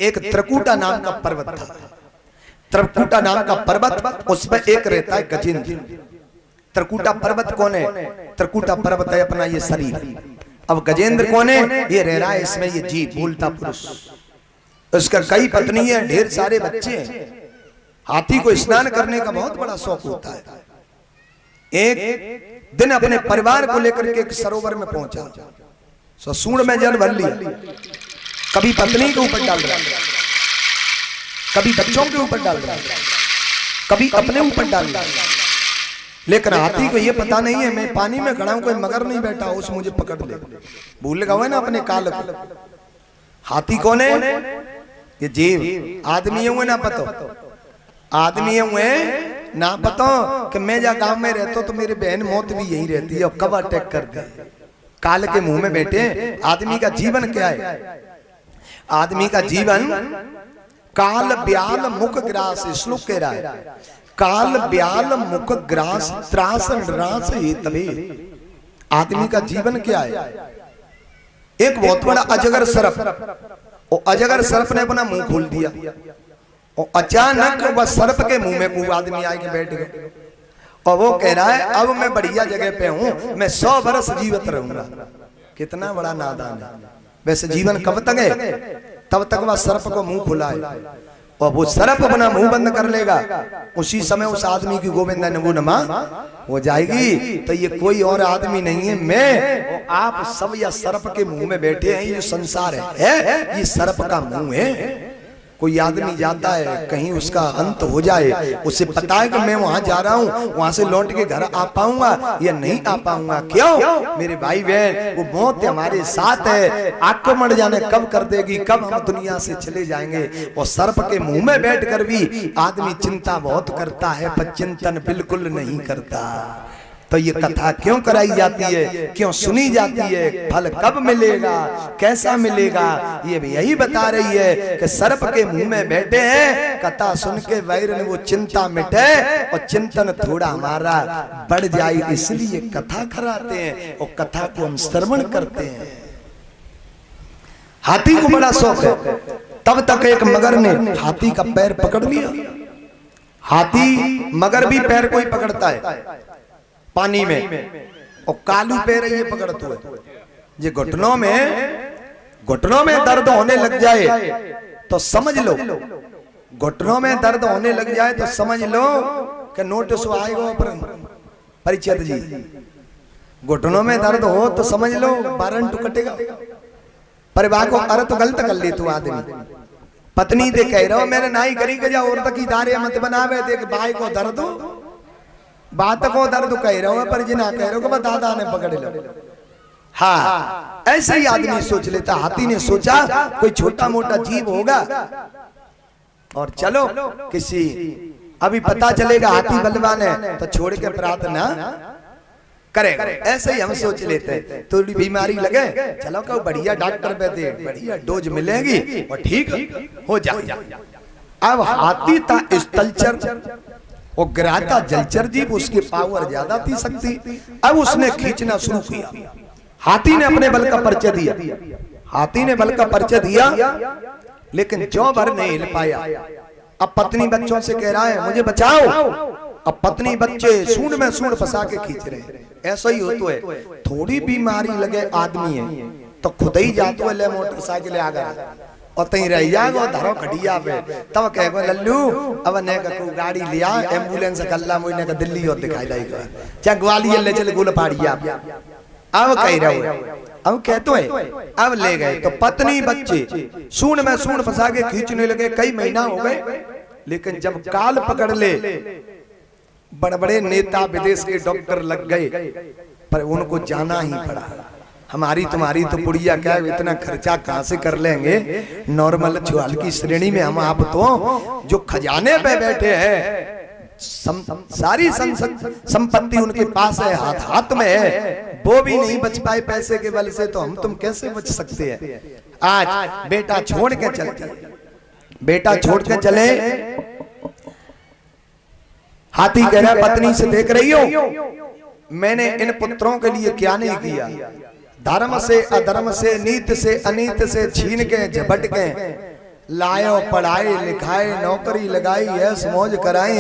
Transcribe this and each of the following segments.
एक त्रिकूटा नाम का पर्वत था। त्रिकूटा नाम का पर्वत, उसमें एक रहता है गजेंद्र। त्रिकूटा पर्वत कौन है? त्रिकूटा पर्वत है अपना ये शरीर। अब गजेंद्र कौन है? ये रह रहा है इसमें ये जीव, बोलता पुरुष। उसका कई पत्नी है, ढेर सारे बच्चे हैं। हाथी को स्नान करने का बहुत बड़ा शौक होता है। एक दिन अपने परिवार को लेकर के एक सरोवर में पहुंचा, सूंड में जल भर लिया। कभी पत्नी के ऊपर डाल रहा, कभी बच्चों के ऊपर डाल रहा, कभी अपने ऊपर डाल रहा। लेकिन हाथी को ये पता नहीं है मैं पानी में खड़ा हूं, कोई मगर नहीं बैठा उस मुझे पकड़ ले। भूल गए ना अपने काल को। हाथी कौन है? ये जीव। आदमी हुए ना पतो, आदमी हुए ना पता कि मैं जा गांव में रहता तो मेरी बहन मौत भी यही रहती है और कब अटैक कर दे। काल के मुंह में बैठे। आदमी का जीवन क्या है? आदमी का जीवन काल ब्याल मुख ग्रास, श्लोक कह रहा है, काल ब्याल मुख ग्रास त्रास रास ये तबे। आदमी का जीवन क्या है? एक बहुत बड़ा अजगर सर्प, और अजगर सर्प ने अपना मुंह खोल दिया और अचानक वह सर्प के मुंह में कोई आदमी आके बैठ गए और वो कह रहा है अब मैं बढ़िया जगह पे हूं, मैं 100 वर्ष जीवित रहूंगा। कितना बड़ा नादान है। वैसे जीवन कब तक है? तब तक वह सर्प को मुंह खुला है और वो सर्प अपना मुंह बंद कर लेगा, उसी समय उस आदमी की गोविंदा नमो नमः हो जाएगी। तो ये कोई और आदमी नहीं है, मैं और आप सब या सर्प के मुंह में बैठे हैं। ये संसार है ये सर्प का मुंह है। कोई आदमी जाता है कहीं उसका अंत हो जाए, उसे पता है कि मैं वहां जा रहा हूं, वहां से लौट के घर आ पाऊंगा या नहीं आ पाऊंगा। क्यों? मेरे भाई बहन, वो मौत हमारे साथ है। आक्रमण जाने कब कर देगी, कब हम दुनिया से चले जाएंगे। और सर्प के मुंह में बैठकर भी आदमी चिंता बहुत करता है पर चिंतन बिल्कुल नहीं करता। तो ये कथा क्यों कराई जाती है, क्यों सुनी जाती है, फल कब मिलेगा, कैसा मिलेगा, ये भी यही बता रही है कि सर्प के मुंह में बैठे हैं। कथा सुन के वैर ने वो चिंता मिटे और चिंतन थोड़ा हमारा बढ़ जाए, इसलिए कथा कराते हैं और कथा को हम श्रवण करते हैं। हाथी को बड़ा शौक है। तब तक एक मगर ने हाथी का पैर पकड़ लिया। हाथी मगर भी पैर को ही पकड़ता है पानी में, और कालू पैर ये पकड़ते हुए ये घुटनों में दर्द होने लग जाए तो समझ लो, घुटनों में दर्द होने लग जाए तो समझ लो कि नोटिस आएगा परिचित जी। घुटनों में दर्द हो तो समझ लो वारंट कटेगा। परिवार को अर्थ तो गलत कर ले तू आदमी। पत्नी दे कह रहा हो मैंने नाई करी के जा और तक की दारे मत बनावे, देख भाई को दर्द हो, बात को दर्द कह रहे हो पर जिना कह रहे हो दादा ने पकड़ लो। हाँ, ऐसे ही आदमी सोच लेता। हाथी ने सोचा कोई छोटा मोटा जीव होगा और चलो किसी अभी पता चलेगा हाथी बलवान है तो छोड़ के प्रार्थना करेगा। ऐसे ही हम सोच लेते हैं। थोड़ी बीमारी लगे चलो को बढ़िया डॉक्टर पे दे, बढ़िया डोज मिलेगी और ठीक हो जाए। अब हाथी था स्थलचर और गिराता जलचर जीव, उसकी पावर ज्यादा थी, शक्ति। अब उसने खींचना शुरू किया। हाथी ने अपने बल का परिचय दिया, हाथी ने बल का परिचय दिया, लेकिन जो भर नहीं हिल पाया। अब पत्नी बच्चों से कह रहा है मुझे बचाओ। अब पत्नी बच्चे सूंड में सूंड फंसा के खींच रहे हैं। ऐसा ही होता है, थोड़ी बीमारी लगे आदमी है तो खुद ही जातो है ले मोटरसाइकिल आ गया और तई रह जाएगा धरो खटिया पे। तब कहेगो लल्लू अब ने को गाड़ी लिया एम्बुलेंस कल्ला मोने का दिल्ली और दिखाई देगा चाहे ग्वालियर ले चले गुल पाड़िया। अब कह रहे हो, अब कहते हैं अब ले गए तो पत्नी बच्चे सूंड में सूंड फंसा के खींचने लगे। कई महीना हो गए, लेकिन जब काल पकड़ ले बड़े बड़े नेता विदेश के डॉक्टर लग गए पर उनको जाना ही पड़ा। हमारी तुम्हारी तो पुड़िया क्या इतना खर्चा कहां से कर लेंगे। नॉर्मल छुआल की श्रेणी में हम आप तो जो खजाने पे बैठे हैं सारी संपत्ति उनके पास है, हाथ हाथ में है, वो भी नहीं बच पाए पैसे के बल से, तो हम तुम कैसे बच सकते हैं। आज बेटा छोड़ के चलते, बेटा छोड़ के चले। हाथी कह रहा पत्नी से देख रही हो मैंने इन पुत्रों के लिए क्या नहीं किया। धर्म से अधर्म से नीत से अनीत से छीन के झपट के लायो पढ़ाई लिखाई नौकरी लगाई ऐस मौज कराई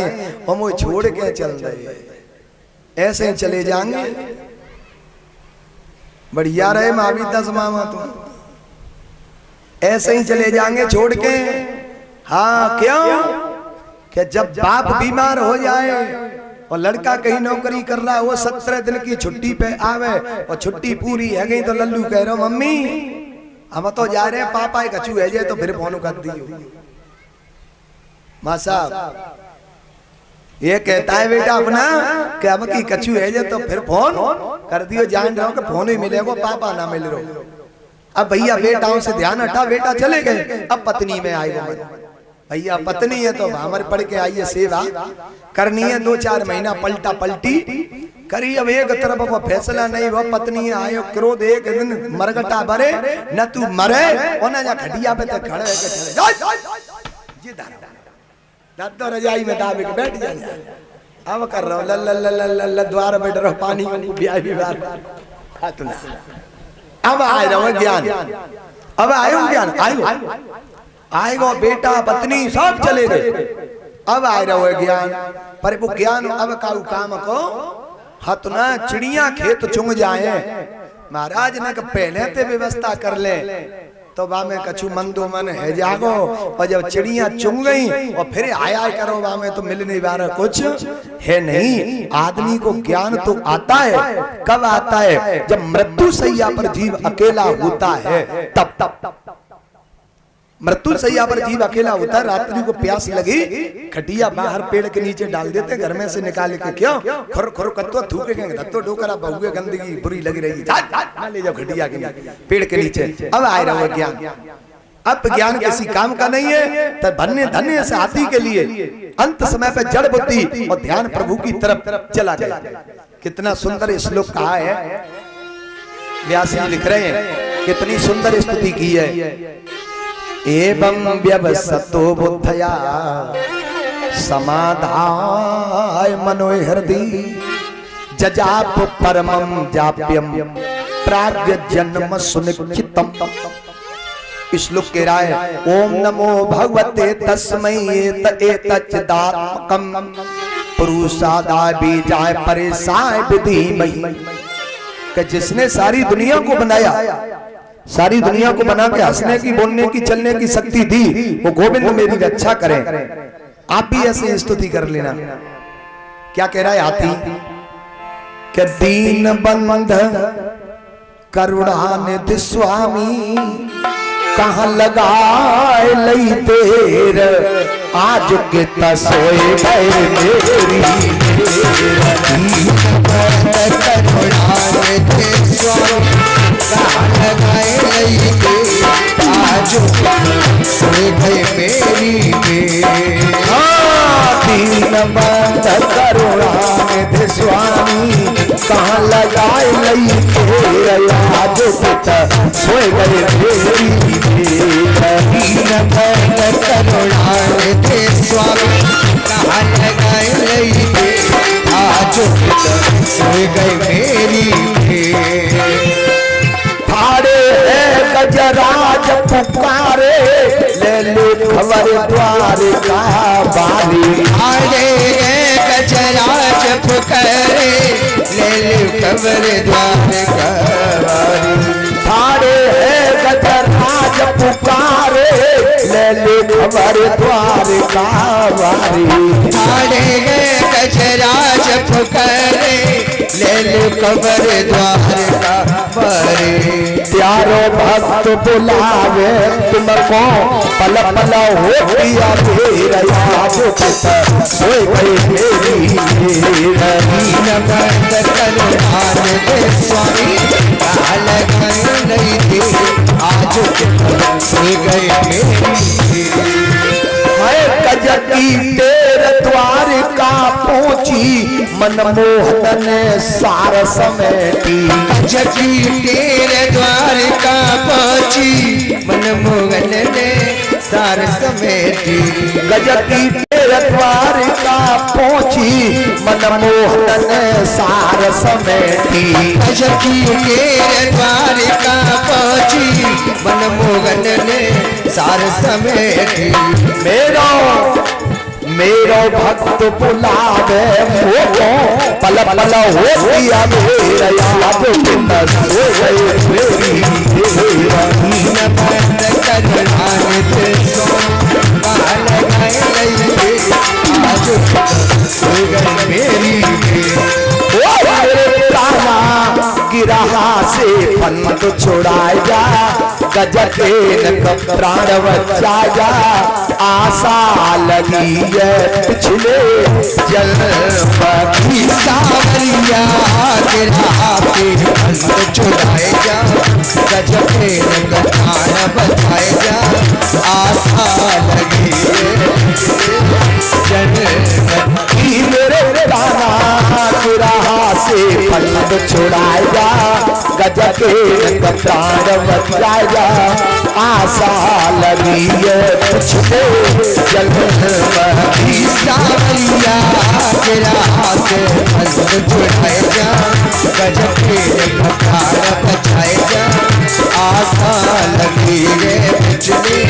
और मुझे छोड़ के चल रहे, ऐसे ही चले जाएंगे। बढ़िया रहे मावी दस मामा तुम, ऐसे ही चले जाएंगे छोड़ के। हाँ क्यों? कि जब बाप बीमार हो जाए और लड़का कहीं नौकरी कर रहा है, वो 17 दिन की छुट्टी पे आवे और छुट्टी पूरी है गई तो लल्लू कह रहा मम्मी हम तो जा रहे हैं, पापा एक कछू है जाए तो फिर फोन कर दियो। माँ साहब ये कहता है बेटा अपना कि अब की कछू है जाए तो फिर फोन कर दियो, जान रहा हो कि फोन ही मिलेगा पापा ना मिल रहा। अब भैया बेटाओं से ध्यान हटा, बेटा चले गए, अब पत्नी में आएगा भैया पत्नी है तो हमारे पढ़ के आइए सेवा करनी है, 2-4 महीना पलटा पलटी करी। अब एक तरफ वो फैसला नहीं हुआ, पत्नी आयो क्रोध एक दिन मरगटा भरे न तू मरे और न जा खटिया पे खड़े तो रजाई में दाबे के बैठ जाए। अब कर रहा हूँ ल द्वार बैठ रहा पानी अब आए रहो ज्ञान, अब आयो ज्ञान आएगा बेटा पत्नी सब चले गए, अब आए रहो ज्ञान। पर वो ज्ञान अब का काम को हत ना चिड़िया खेत चुंग जाए महाराज ने पहले ते व्यवस्था कर ले तो बा में कछु मन दो मन है जागो, और जब चिड़िया चुंग गई और फिर आया करो बा में तो मिल नहीं रहा कुछ है नहीं। आदमी को ज्ञान तो आता है, कब आता है? जब मृत्यु सैया पर जीव अकेला होता है तब तब मृत्यु सैया पर जीव अकेला होता है, रात्रि को प्यास लगी खटिया बाहर पेड़ के नीचे डाल देते, घर में से निकाल के क्यों खुर खुर कत्तो थूके धत्तो डोकरा बहुए गंदगी बुरी लग रही है, ले जाओ खटिया के पेड़ के नीचे। अब आए रहो ज्ञान, अब ज्ञान किसी काम का नहीं है। तब धन्य धन्य से हाथी के लिए अंत समय पे जड़ बुद्धि और ध्यान प्रभु की तरफ चला गया। कितना सुंदर श्लोक कहा है, व्यास जी लिख रहे हैं, कितनी सुंदर स्तुति की है। एवं व्यवसतो बुद्धया समाधाय मनो हृदि जजाप परमं जाप्यम प्राग्ञ जन्म सुनिश्चितम। श्लोक के राय ओम नमो भगवते तस्मै एतच्चिदात्मकं पुरुषादाय बीजाय परेशाय विधिमहि। कि जिसने सारी दुनिया को बनाया, सारी दुनिया को बना के हंसने की बोलने की चलने की शक्ति दी, वो गोविंद मेरी रक्षा करें। आप भी ऐसे स्तुति कर लेना। क्या कह रहा है हाथी? कि दीन बंध करुणानिधि स्वामी कहाँ लगाए लई देर आज के तसोए गए मेरी। करुणानिधि स्वामी कहाँ लगाए लई देर आज सोए गए मेरी। दीन बंध करुणानिधि स्वामी कहाँ लगाए लई देर आज सोए गए मेरी। दीन बंध करुणानिधि स्वामी कहाँ लगाए लई देर आज सोए गए मेरी। थारे है गजराज पुकारे ले ले खबर द्वार का बारी। थारे है गजराज पुकारे ले ले खबर द्वार का बारी। थारे है गजराज पुकारे ले ले खबर द्वार का बारी। थारे है गजराज पुकारे ले ले खबर द्वार का बारी। प्यारो भक्त बुलावे तुमको पल पल हो पिया तेरा आज सोए गए मेरी। दीन बंध करुणानिधि स्वामी कहाँ लगाए लई देर आज सोए गए मेरी। कजकी तेरे द्वार का पहुंची मनमोहन ने सार समेटी। कजकी तेरे द्वार का पहुंची मनमोहन ने सार समेटी गज की द्वारिका पहुंची मनमोहन ने सार समेटी गज की द्वारिका पहुंची मनमोहन ने सार समेटी मेरो भक्त बुलावे मोको पल पल हो दिया मेरा याद बिन सो गए मेरी हीन बंद करवाने ते सो काल गए लई आज सो गए मेरी ओ मेरे प्राणा गिरहा से पंथ छुड़ाया गज के प्राण बचाया आशा लगी है पिछले जन्म की सावरिया गिरहा के पंथ छुड़ाया गज के प्राण बचाया आशा लगी जन्म की मेरे प्राणा गिरहा से पंथ छुड़ाया गज के प्राण बचाया आशा लगी है पिछले जन्म की सावरिया गिरहा के पंथ छुड़ाया गज के प्राण बचाया आशा लगी है पिछले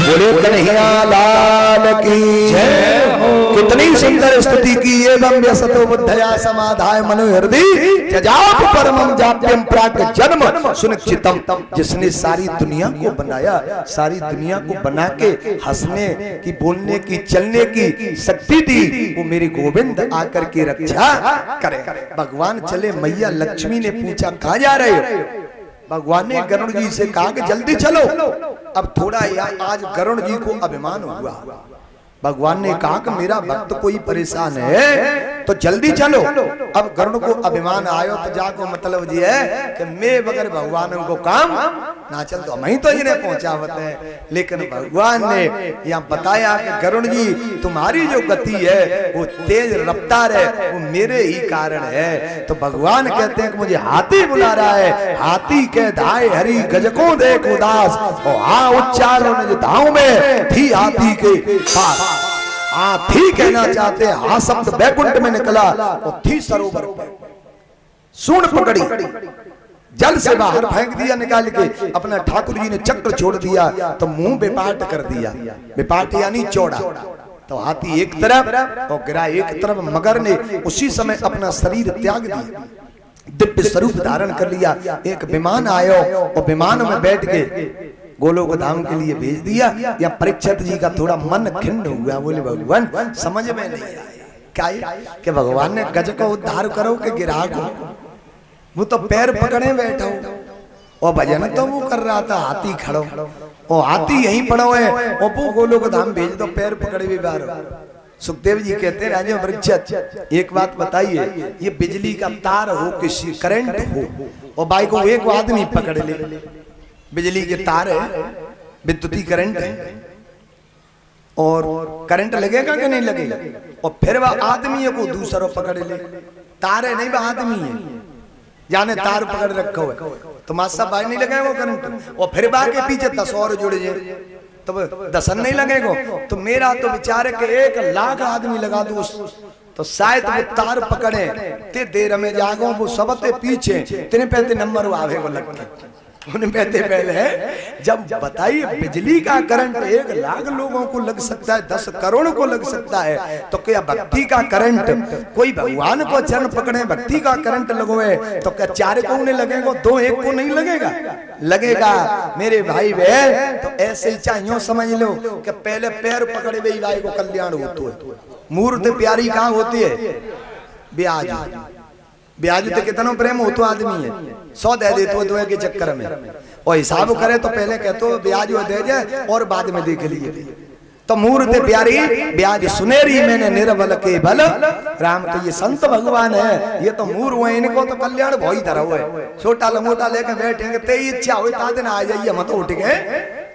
बोले कन्हैया लाल की जय। कितनी सुंदर स्तुति की एवं व्यसतो बुद्धया समाधाय मनोहृदय त्यजाप परमं जाप्यम प्राक जन्म सुनिश्चितम। जिसने सारी दुनिया को बनाया, सारी दुनिया को बना के हंसने की, बोलने की, चलने की शक्ति दी, वो मेरे गोविंद आकर के रक्षा करे। भगवान चले, मैया लक्ष्मी ने पूछा कहाँ जा रहे हो? भगवान ने गरुड़ जी से कहा कि जल्दी चलो। अब थोड़ा आज गरुड़ जी को अभिमान हुआ। भगवान ने कहा कि मेरा भक्त कोई परेशान है तो जल्दी चलो। अब गरुड़ को अभिमान आयो तो जाको मतलब ये है कि मैं बगैर भगवान को काम ना चल, तो मैं तो इन्हें पहुंचावत है। लेकिन भगवान ने यहाँ बताया कि गरुड़ जी तुम्हारी जो गति है वो तेज रफ्तार है, वो मेरे ही कारण है। तो भगवान कहते हैं कि मुझे हाथी बुला रहा है। हाथी के धाय हरि गजको देख उदास, और हाँ उच्चारण धाव में थी हाथी के पास। हाथी कहना चाहते, हा शब्द बैकुंठ में निकला और थी सरोवर पर सूंड पकड़ी, जल से बाहर फेंक दिया निकाल के। अपना ठाकुर जी ने चक्र छोड़ दिया तो मुंह बेपाट कर दिया। बेपाट यानी चौड़ा। तो हाथी एक तरफ और गिरा एक तरफ। मगर ने उसी समय अपना शरीर त्याग दिया, दिव्य स्वरूप धारण कर लिया। एक विमान आयो और विमान में बैठ के गोलोक धाम के लिए भेज दिया। या परीक्षित जी का थोड़ा मन खिन्न हुआ, बोले भगवान समझ में नहीं आया क्या कि भगवान ने गज का उद्धार करो कि गिरा को। वो तो पैर पकड़े बैठा हो और भजन तो वो कर रहा था, हाथी खड़ो और हाथी यहीं पड़ो है और वो गोलोक धाम भेज दो, पैर पकड़े भी बाहर। सुखदेव जी कहते हैं राजा परीक्षित एक बात बताइए, ये बिजली का तार हो किसी करंट हो और भाई को एक आदमी पकड़ ले, बिजली के तार है, विद्युतीय करंट है और करंट लगेगा कि नहीं लगेगा? और फिर वह आदमी को दूसरा पकड़ ले, तार है नहीं वह आदमी है, जाने तार पकड़ रखा हुआ है तो मासा भाई नहीं लगेगा करंट। और फिर बा के पीछे 10 और जुड़े जाए तो 10 नहीं लगेगा। तो मेरा तो विचार है कि 1 लाख आदमी लगा दो तो शायद वो तार पकड़े ते देर में जागो वो सबते पीछे तेने पहले नंबर आवे को लगते उन्हें पहले जब बताइए बिजली का करंट 1 लाख लोगों को लग सकता है, 10 करोड़ को लग सकता है, तो क्या भक्ति का करंट कोई भगवान को चरण पकड़े भक्ति का करंट लगोए तो क्या 4 को उन्हें लगेगा, 2-1 को नहीं लगेगा? लगेगा मेरे भाई बहन। तो ऐसे ही चाहिए समझ लो कि पहले पैर पकड़े हुए भाई को कल्याण होता है। मूर्त प्यारी कहाँ होती है? ब्याज। ब्याज तो कितना प्रेम हो तो आदमी है 100 दे दे तो के चक्कर में और हिसाब करे तो पहले कहते ब्याज दे जाए और बाद में देख लिए। तो मूर्त प्यारी ब्याज सुनेरी मैंने निर्बल के बल राम। तो ये संत भगवान है, ये तो मूर हुए, इनको तो कल्याण भोई धरा हुआ है। छोटा लंगोटा लेके बैठेंगे ते इच्छा हो दिन आ जाइए मत उठ गए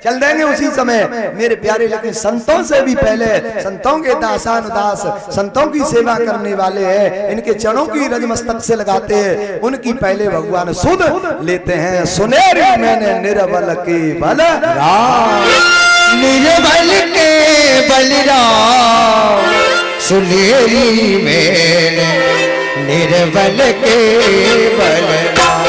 चल देंगे उसी समय मेरे प्यारे। लेकिन संतों से भी पहले, संतों के दासान दास, संतों की सेवा करने वाले हैं, इनके चरणों की रज मस्तक से लगाते हैं, उनकी पहले भगवान सुध लेते हैं। सुनेरी मैंने निर्बल के बल राम, निर्बल के बलराम, सुनेरी मैंने निर्बल के बलराम।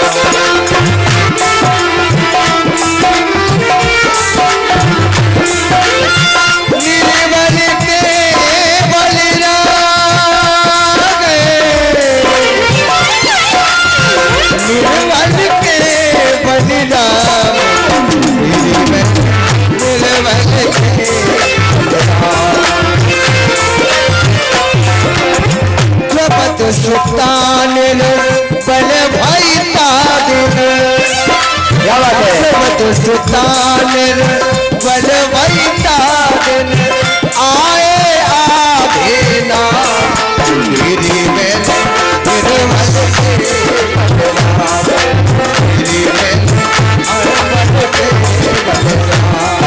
निर्बल के बलराम, निर्बल के बलराम, निर्बल के जपत सुल्तान बल भाई तादिन, क्या बात है। जपत सुल्तान बल भाई तादिन, आए आधे ना गिरी में निर्मल के बलराम, गिरी में निर्मल के बलराम।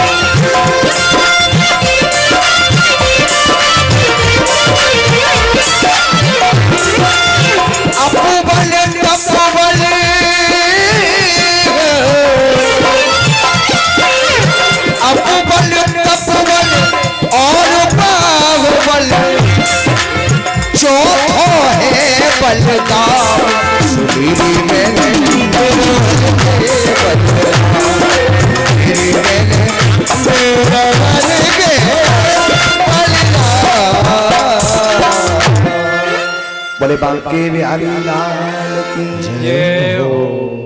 अपुबल तपुबल, अपुबल तपुबल और बाहुबल, चौथो है बलदाम, सुधीरी में निर्बल के बलराम, सुधीरी में निर्बल के बलराम। बोले बांके बिहारी लाल की जय हो।